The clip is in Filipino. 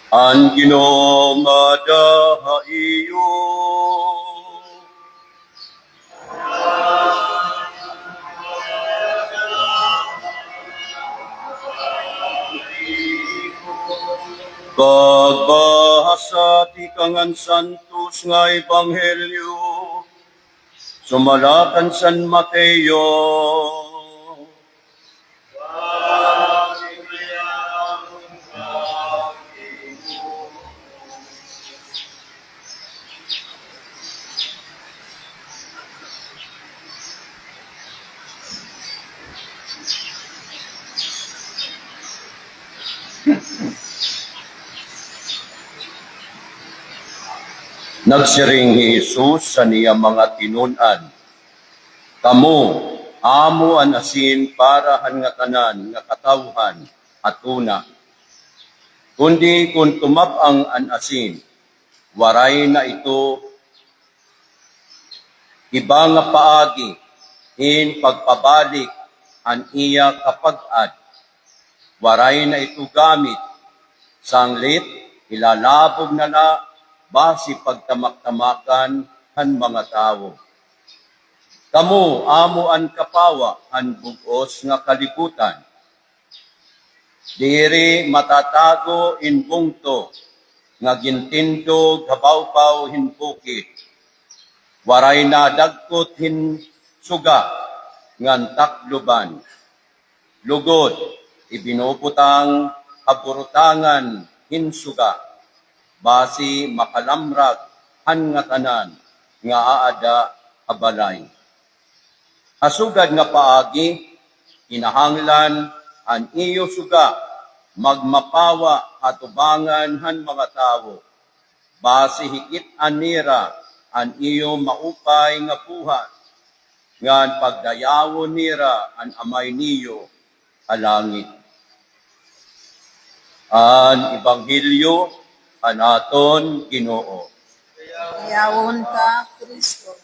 Ang Ginoo madahaiyo. Pagbahasa ti kangan santos nga ebanghelyo sumalakan San Mateo. Nagsiring ni Jesus sa niya mga tinunan, "Kamo, amo an asin para han nga tanan nga katawhan atuna. Kundi kung tumab-ang an asin, waray na ito iba nga paagi, in pagpabalik an iya kapag-ad. Waray na ito gamit, sanglit ilalabog na na basi pagtamak-tamakan han mga tao. Kamu amo an kapawa han bugos nga kalibutan. Diri matatago in bungto nga gintindog habawpaw hin bukid. Waray na dagkot hin suga ngan takluban. Lugod ibinubutang haburutangan hin suga. Basi makalamrag han nga tanan nga aada abalay. Hasugad nga paagi, kinahanglan an iyo suga magmapawa atubangan han mga tao. Basi higit anira an iyo maupay nga buhat, ngan pagdayawon nira an amay niyo alangit." An Ebanghelyo anaton Ginoo. Yawon ka, Kristo.